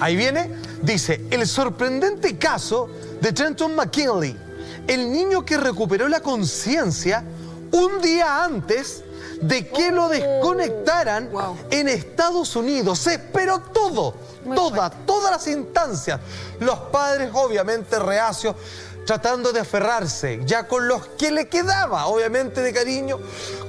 Ahí viene, dice, el sorprendente caso de Trenton McKinley, el niño que recuperó la conciencia un día antes de que lo desconectaran en Estados Unidos. Se esperó todo, todas las instancias. Los padres obviamente reacios, tratando de aferrarse ya con los que le quedaba, obviamente, de cariño,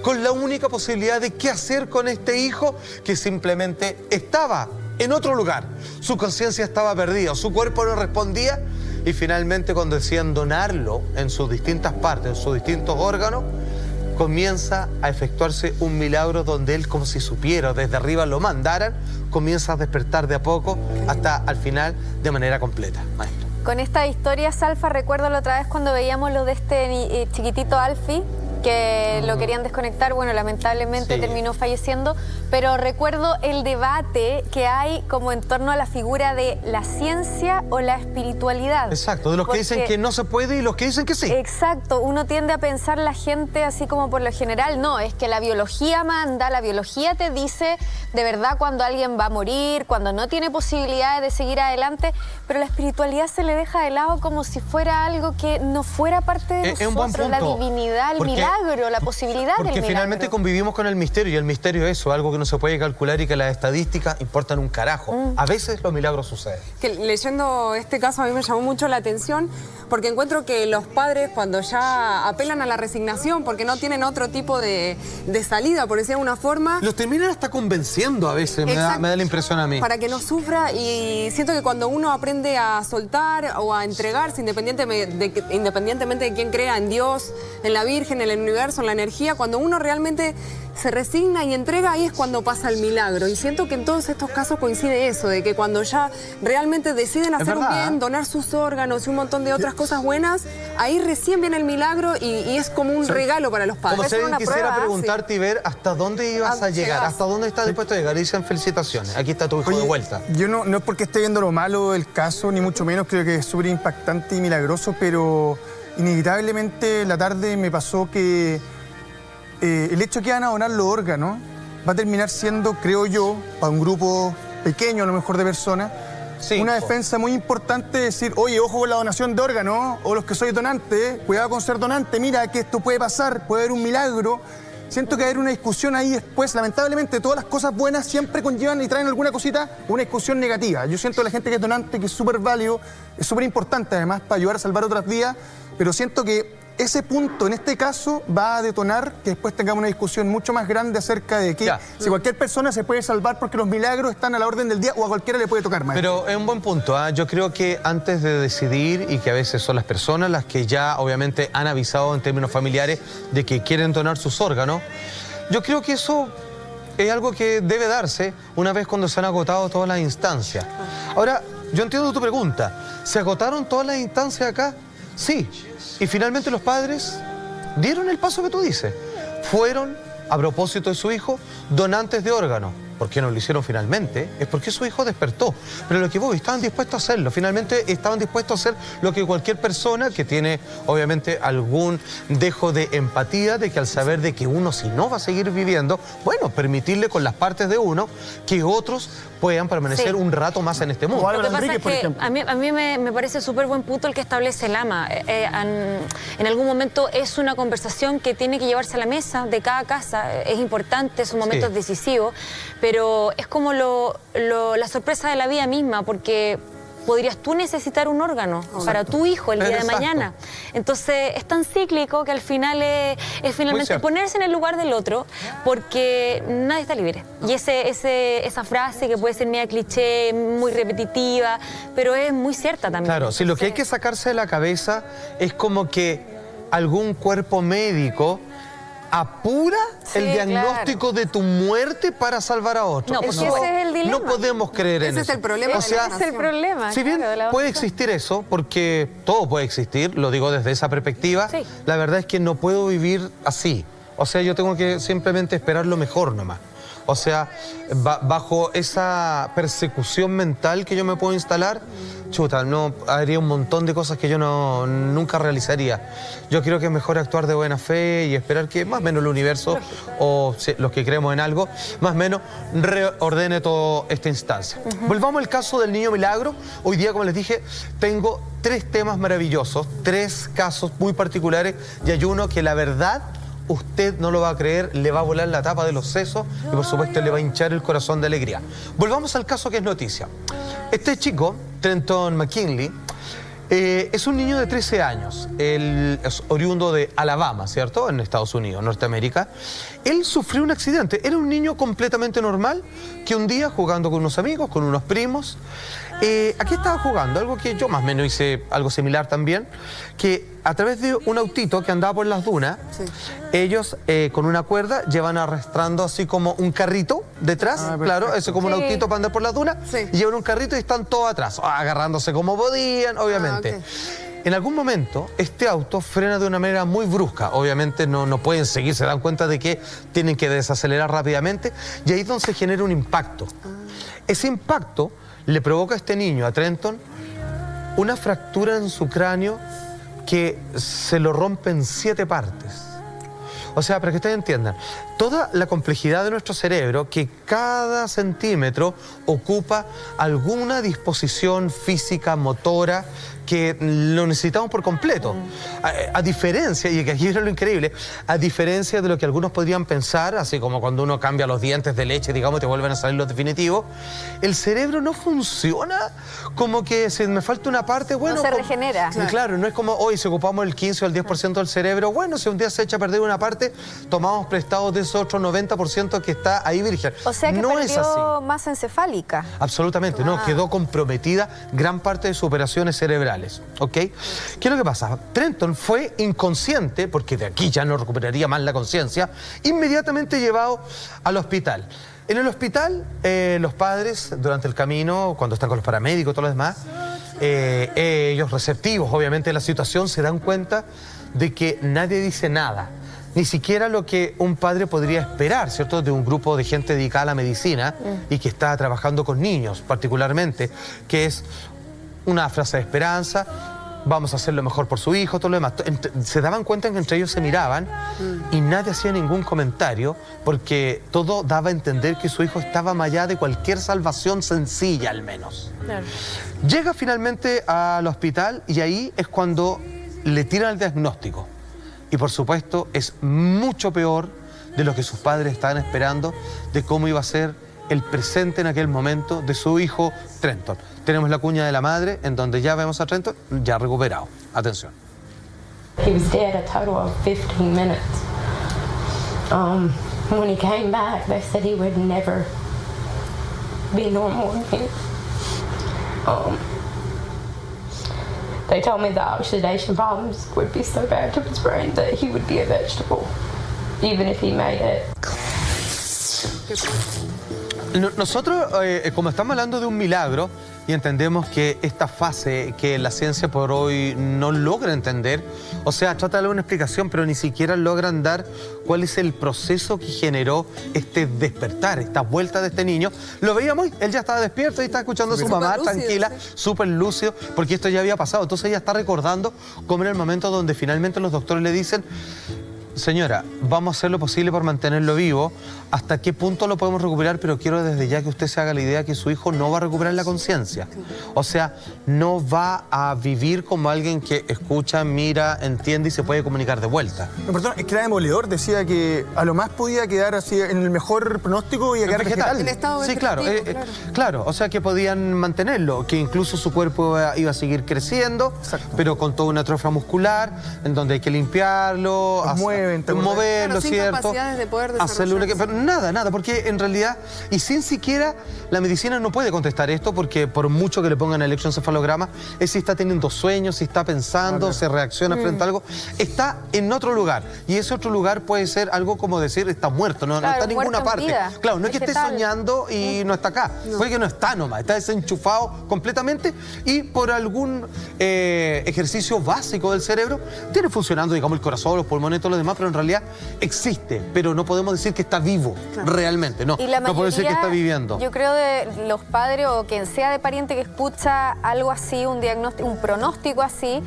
con la única posibilidad de qué hacer con este hijo que simplemente estaba en otro lugar. Su conciencia estaba perdida, su cuerpo no respondía y finalmente cuando decían donarlo en sus distintas partes, en sus distintos órganos, comienza a efectuarse un milagro donde él, como si supiera, desde arriba lo mandaran, comienza a despertar de a poco hasta al final de manera completa. Maestro. Con esta historia, Salfa, recuerdo la otra vez cuando veíamos lo de este chiquitito Alfie, que lo querían desconectar, bueno, lamentablemente terminó falleciendo, pero recuerdo el debate que hay como en torno a la figura de la ciencia o la espiritualidad. Exacto, de los que dicen que no se puede y los que dicen que sí. Exacto, uno tiende a pensar la gente así como por lo general, no, es que la biología manda, la biología te dice de verdad cuando alguien va a morir, cuando no tiene posibilidades de seguir adelante, pero la espiritualidad se le deja de lado como si fuera algo que no fuera parte de nosotros, un buen punto, la divinidad, el milagro, la posibilidad del milagro. Porque finalmente convivimos con el misterio y el misterio es eso, algo que no se puede calcular y que las estadísticas importan un carajo. A veces los milagros suceden. Leyendo este caso a mí me llamó mucho la atención porque encuentro que los padres cuando ya apelan a la resignación porque no tienen otro tipo de salida, por decir de una forma... Los terminan hasta convenciendo a veces, me da la impresión a mí. Para que no sufra y siento que cuando uno aprende a soltar o a entregarse independientemente de quién crea, en Dios, en la Virgen, en el universo, en la energía, cuando uno realmente se resigna y entrega, ahí es cuando pasa el milagro. Y siento que en todos estos casos coincide eso, de que cuando ya realmente deciden hacer un bien, donar sus órganos y un montón de otras cosas buenas, ahí recién viene el milagro y es como un regalo para los padres. Como si alguien quisiera preguntarte y ver hasta dónde ibas a llegar, hasta dónde estás dispuesto a llegar. Y dicen felicitaciones, aquí está tu hijo de vuelta. Yo no es porque esté viendo lo malo del caso, ni mucho menos, creo que es súper impactante y milagroso, pero inevitablemente la tarde me pasó que el hecho de que van a donar los órganos va a terminar siendo, creo yo, para un grupo pequeño a lo mejor de personas, una defensa muy importante de decir, oye, ojo con la donación de órganos, o los que sois donantes, cuidado con ser donante, mira que esto puede pasar, puede haber un milagro. Siento que va a haber una discusión ahí después. Lamentablemente, todas las cosas buenas siempre conllevan y traen alguna cosita, una discusión negativa. Yo siento a la gente que es donante, que es súper válido, es súper importante además para ayudar a salvar otras vidas, pero siento que ese punto, en este caso, va a detonar que después tengamos una discusión mucho más grande acerca de que si cualquier persona se puede salvar porque los milagros están a la orden del día o a cualquiera le puede tocar, maestro. Pero es un buen punto, ¿eh? Yo creo que antes de decidir, y que a veces son las personas las que ya obviamente han avisado en términos familiares de que quieren donar sus órganos, yo creo que eso es algo que debe darse una vez cuando se han agotado todas las instancias. Ahora, yo entiendo tu pregunta. ¿Se agotaron todas las instancias acá? Sí. Y finalmente los padres dieron el paso que tú dices. Fueron, a propósito de su hijo, donantes de órganos. ¿Por qué no lo hicieron finalmente? Es porque su hijo despertó. Pero lo que voy, estaban dispuestos a hacerlo. Finalmente estaban dispuestos a hacer lo que cualquier persona que tiene, obviamente, algún dejo de empatía, de que al saber de que uno si no va a seguir viviendo, bueno, permitirle con las partes de uno que otros puedan permanecer un rato más en este mundo. Lo que pasa es que a mí me parece súper buen punto el que establece Lama. En algún momento es una conversación que tiene que llevarse a la mesa de cada casa. Es importante, es un momento decisivo, pero es como la sorpresa de la vida misma, porque podrías tú necesitar un órgano para tu hijo el día de mañana. Entonces es tan cíclico que al final es finalmente ponerse en el lugar del otro, porque nadie está libre. Y esa frase que puede ser media cliché, muy repetitiva, pero es muy cierta también. Claro, si lo que hay que sacarse de la cabeza es como que algún cuerpo médico apura el diagnóstico de tu muerte para salvar a otro. No, ese es el dilema. No podemos creer en eso. Ese es el problema. O sea, ese es el problema. Si bien puede existir eso, porque todo puede existir, lo digo desde esa perspectiva, la verdad es que no puedo vivir así. O sea, yo tengo que simplemente esperar lo mejor nomás. O sea, bajo esa persecución mental que yo me puedo instalar, chuta, no haría un montón de cosas que yo nunca realizaría. Yo creo que es mejor actuar de buena fe y esperar que más o menos el universo, o los que creemos en algo, más o menos reordene toda esta instancia. Volvamos al caso del niño milagro. Hoy día, como les dije, tengo 3 temas maravillosos, 3 casos muy particulares, y hay uno que la verdad usted no lo va a creer, le va a volar la tapa de los sesos y por supuesto le va a hinchar el corazón de alegría. Volvamos al caso que es noticia. Este chico, Trenton McKinley, es un niño de 13 años, él es oriundo de Alabama, ¿cierto? En Estados Unidos, Norteamérica. Él sufrió un accidente, era un niño completamente normal que un día, jugando con unos amigos, con unos primos, aquí estaba jugando, algo que yo más o menos hice algo similar también, que a través de un autito que andaba por las dunas, ellos con una cuerda llevan arrastrando así como un carrito detrás, claro, eso como un autito para andar por las dunas, y llevan un carrito y están todos atrás, agarrándose como podían, obviamente. En algún momento, este auto frena de una manera muy brusca. Obviamente no pueden seguir, se dan cuenta de que tienen que desacelerar rápidamente, y ahí es donde se genera un impacto. Ese impacto le provoca a este niño, a Trenton, una fractura en su cráneo que se lo rompe en 7 partes. O sea, para que ustedes entiendan, toda la complejidad de nuestro cerebro, que cada centímetro ocupa alguna disposición física, motora, que lo necesitamos por completo. A diferencia, y que aquí era lo increíble, a diferencia de lo que algunos podrían pensar, así como cuando uno cambia los dientes de leche, digamos, te vuelven a salir los definitivos, el cerebro no funciona como que si me falta una parte, bueno... No se regenera. Claro, no es como hoy si ocupamos el 15 o el 10% del cerebro, bueno, si un día se echa a perder una parte, tomamos prestados de ese otro 90% que está ahí virgen. O sea que no perdió es así. masa encefálica. Absolutamente, no, quedó comprometida gran parte de sus operaciones cerebrales, ¿ok? ¿Qué es lo que pasa? Trenton fue inconsciente, porque de aquí ya no recuperaría más la conciencia, inmediatamente llevado al hospital. En el hospital, los padres, durante el camino, cuando están con los paramédicos y todo lo demás, ellos receptivos, obviamente, de la situación, se dan cuenta de que nadie dice nada. Ni siquiera lo que un padre podría esperar, ¿cierto?, de un grupo de gente dedicada a la medicina y que está trabajando con niños particularmente, que es una frase de esperanza, vamos a hacer lo mejor por su hijo, todo lo demás. Se daban cuenta que entre ellos se miraban y nadie hacía ningún comentario porque todo daba a entender que su hijo estaba más allá de cualquier salvación sencilla, al menos. Claro. Llega finalmente al hospital y ahí es cuando le tiran el diagnóstico. Y por supuesto es mucho peor de lo que sus padres estaban esperando, de cómo iba a ser el presente en aquel momento de su hijo Trenton. Tenemos la cuña de la madre en donde ya vemos a Trenton ya recuperado. Atención. He was dead a total of 15 minutes. When he came back, they said he would never be normal again. They told me the oxidation problems would be so bad to his brain that he would be a vegetable, even if he made it. Nosotros, como estamos hablando de un milagro y entendemos que esta fase que la ciencia por hoy no logra entender, o sea, trata de dar una explicación, pero ni siquiera logran dar cuál es el proceso que generó este despertar, esta vuelta de este niño. Lo veíamos, él ya estaba despierto y estaba escuchando a su mamá tranquila, súper lúcido, porque esto ya había pasado. Entonces ella está recordando cómo era el momento donde finalmente los doctores le dicen: señora, vamos a hacer lo posible por mantenerlo vivo. ¿Hasta qué punto lo podemos recuperar? Pero quiero desde ya que usted se haga la idea que su hijo no va a recuperar la conciencia. O sea, no va a vivir como alguien que escucha, mira, entiende y se puede comunicar de vuelta. No, perdón, es que era demoledor. Decía que a lo más podía quedar así, en el mejor pronóstico, y a quedar vegetal. En estado Sí, claro, vegetativo, claro, o sea que podían mantenerlo, que incluso su cuerpo iba a seguir creciendo, pero con toda una atrofia muscular, en donde hay que limpiarlo, moverlo, Claro, sin ¿cierto? capacidades de poder Hacerlo, desarrollarse. pero nada, porque en realidad, y sin siquiera, la medicina no puede contestar esto, porque por mucho que le pongan electroencefalograma, es si está teniendo sueños, si está pensando, se reacciona frente a algo, está en otro lugar, y ese otro lugar puede ser algo como decir, está muerto, no está en ninguna parte. Claro, no es que esté soñando y no está acá, puede que no está nomás, está desenchufado completamente y por algún ejercicio básico del cerebro, tiene funcionando, digamos, el corazón, los pulmones, todo lo demás, coma, pero en realidad existe, pero no podemos decir que está vivo realmente, no. Y la No puedo decir que mayoría, está viviendo. Yo creo de los padres o quien sea de pariente que escucha algo así, un diagnóstico, un pronóstico así,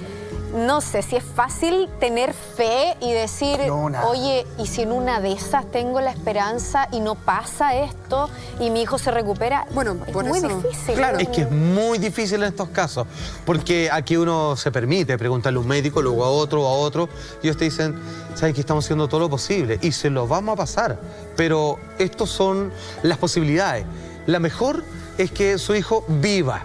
no sé si es fácil tener fe y decir, No, nada. oye, y si en una de esas tengo la esperanza y no pasa esto y mi hijo se recupera. Bueno, es por muy eso, difícil. claro. Es que es muy difícil en estos casos, porque aquí uno se permite preguntarle a un médico, luego a otro, y ellos te dicen, ¿sabes que estamos haciendo todo lo posible? Y se lo vamos a pasar, pero estas son las posibilidades. La mejor es que su hijo viva,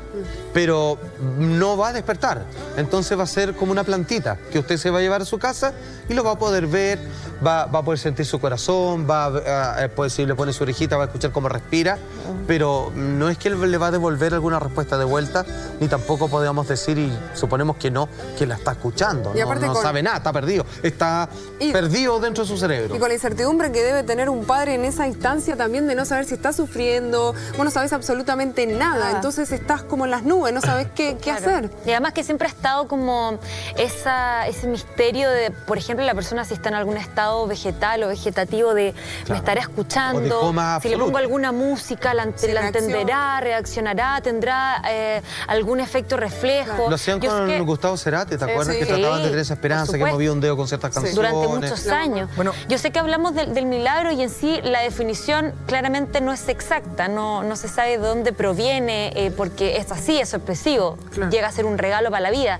pero no va a despertar. Entonces va a ser como una plantita que usted se va a llevar a su casa y lo va a poder ver, va a poder sentir su corazón, pues si le pone su orejita va a escuchar cómo respira, pero no es que él le va a devolver alguna respuesta de vuelta, ni tampoco podemos decir, y suponemos que no, que la está escuchando. Y aparte no sabe nada, está perdido, está perdido dentro de su cerebro. Y con la incertidumbre que debe tener un padre en esa instancia también de no saber si está sufriendo, vos no sabés absolutamente nada, entonces estás como en las nubes, no sabés qué hacer. Y además que siempre ha estado como ese misterio de, por ejemplo, la persona si está en algún estado vegetal o vegetativo de me estará escuchando, O de coma si le absoluto. pongo alguna música, la entenderá, reaccionará, tendrá algún efecto reflejo. Lo hacían Yo sé con que Gustavo Cerati, ¿te acuerdas? sí. Que trataban de tener esa por esperanza, que supuesto. movía un dedo con ciertas canciones. Durante muchos años. Bueno. Yo sé que hablamos del milagro y en sí la definición claramente no es exacta, no se sabe de dónde proviene, porque es así, es sorpresivo, llega a ser un regalo para la vida.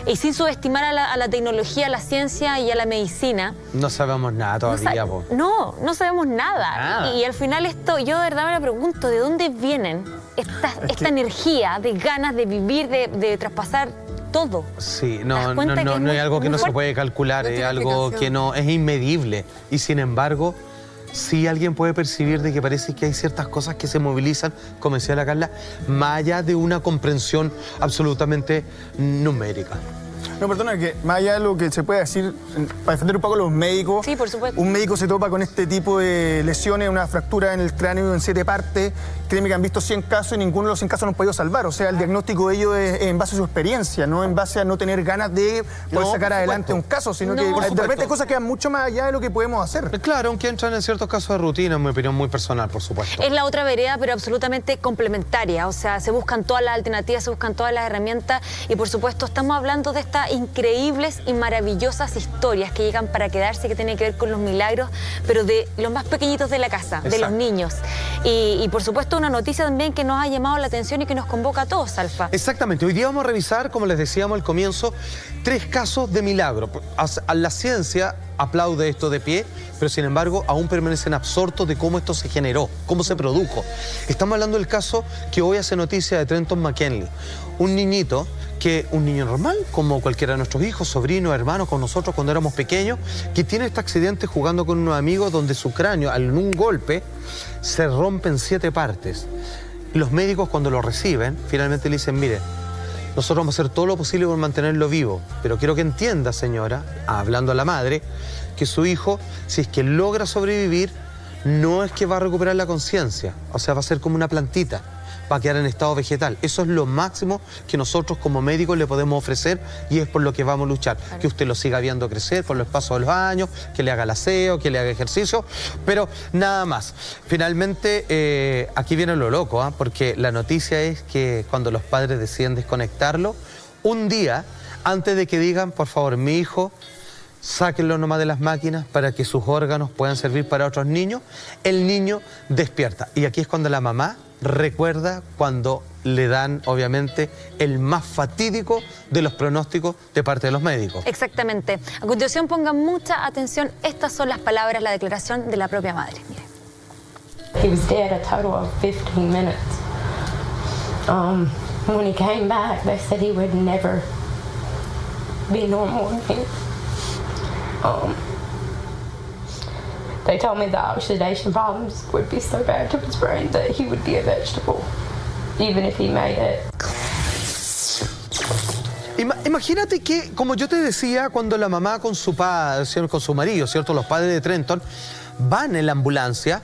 Y sin subestimar a la tecnología, a la ciencia y a la medicina. No sabemos nada todavía, po. No sabemos nada. Nada. Y al final esto, yo de verdad me pregunto, ¿de dónde vienen esta energía de ganas de vivir, de traspasar todo? Sí, ¿Te no, das no, cuenta no, que es no muy- es algo que muy no se fuerte? puede calcular, No es tiene algo explicación. que no es inmedible. Y sin embargo, sí alguien puede percibir de que parece que hay ciertas cosas que se movilizan, como decía la Carla, más allá de una comprensión absolutamente numérica. No, perdona, que más allá de lo que se puede decir, para defender un poco a los médicos, Sí, por supuesto. un médico se topa con este tipo de lesiones, una fractura en el cráneo en 7 partes, créeme que han visto 100 casos y ninguno de los 100 casos nos han podido salvar. O sea, el diagnóstico de ellos es en base a su experiencia, no en base a no tener ganas de poder No, sacar por adelante supuesto. un caso, sino No. que Por de repente supuesto. hay cosas que van mucho más allá de lo que podemos hacer. Claro, aunque entran en ciertos casos de rutina, en mi opinión muy personal, por supuesto. Es la otra vereda, pero absolutamente complementaria. O sea, se buscan todas las alternativas, se buscan todas las herramientas y, por supuesto, estamos hablando de estas increíbles y maravillosas historias que llegan para quedarse, que tienen que ver con los milagros, pero de los más pequeñitos de la casa, de los Exacto. niños. Y, por supuesto, una noticia también que nos ha llamado la atención y que nos convoca a todos, Alfa. Exactamente, hoy día vamos a revisar, como les decíamos al comienzo, 3 casos de milagro. La ciencia aplaude esto de pie, pero sin embargo aún permanecen absortos de cómo esto se generó, cómo se produjo. Estamos hablando del caso que hoy hace noticia de Trenton McKinley, un niñito un niño normal, como cualquiera de nuestros hijos, sobrinos, hermanos, con nosotros cuando éramos pequeños, que tiene este accidente jugando con unos amigos donde su cráneo, en un golpe, se rompe en 7 partes. Los médicos cuando lo reciben, finalmente le dicen, mire, nosotros vamos a hacer todo lo posible por mantenerlo vivo, pero quiero que entienda, señora, hablando a la madre, que su hijo, si es que logra sobrevivir, no es que va a recuperar la conciencia, o sea, va a ser como una plantita, va a quedar en estado vegetal. Eso es lo máximo que nosotros como médicos le podemos ofrecer y es por lo que vamos a luchar. Que usted lo siga viendo crecer con los pasos de los años, que le haga el aseo, que le haga ejercicio, pero nada más. Finalmente, aquí viene lo loco, ¿ah? Porque la noticia es que cuando los padres deciden desconectarlo, un día, antes de que digan, por favor, mi hijo, sáquenlo nomás de las máquinas para que sus órganos puedan servir para otros niños, el niño despierta. Y aquí es cuando la mamá recuerda cuando le dan, obviamente, el más fatídico de los pronósticos de parte de los médicos. Exactamente. A continuación, pongan mucha atención. Estas son las palabras, la declaración de la propia madre. Miren. He was dead a total of 15 minutes. When he came back, they said he would never be normal again. They told me the oxidation problems would be so bad to his brain that he would be a vegetable, even if he made it. Imagínate que, como yo te decía, cuando la mamá con su padre, con su marido, ¿cierto? Los padres de Trenton van en la ambulancia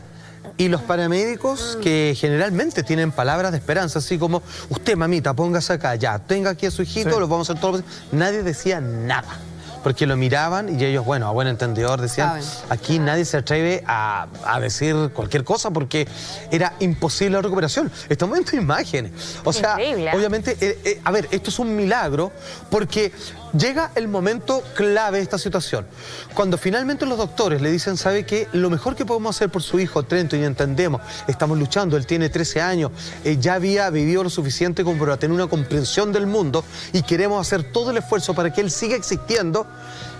y los paramédicos que generalmente tienen palabras de esperanza, así como, usted mamita, póngase acá, ya, tenga aquí a su hijito, Sí. lo vamos a hacer todo. Nadie decía nada. porque lo miraban y ellos, bueno, a buen entendedor decían, Saben. aquí nadie se atreve a decir cualquier cosa porque era imposible la recuperación. Estamos viendo imágenes. O sea, Increíble, ¿eh? obviamente, a ver, esto es un milagro porque llega el momento clave de esta situación. Cuando finalmente los doctores le dicen, ¿sabe qué? Lo mejor que podemos hacer por su hijo, Trenton, y entendemos, estamos luchando, él tiene 13 años, ya había vivido lo suficiente como para tener una comprensión del mundo y queremos hacer todo el esfuerzo para que él siga existiendo.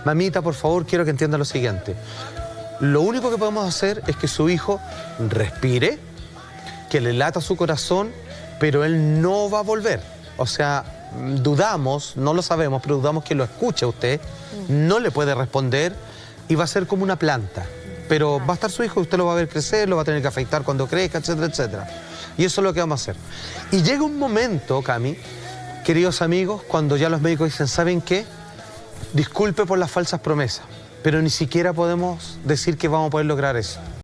Mamita, por favor, quiero que entienda lo siguiente. Lo único que podemos hacer es que su hijo respire, que le lata su corazón, pero él no va a volver. O sea, dudamos, no lo sabemos, pero dudamos que lo escuche usted, no le puede responder y va a ser como una planta. Pero va a estar su hijo y usted lo va a ver crecer, lo va a tener que afeitar cuando crezca, etcétera, etcétera. Y eso es lo que vamos a hacer. Y llega un momento, Cami, queridos amigos, cuando ya los médicos dicen, ¿saben qué? Disculpe por las falsas promesas, pero ni siquiera podemos decir que vamos a poder lograr eso.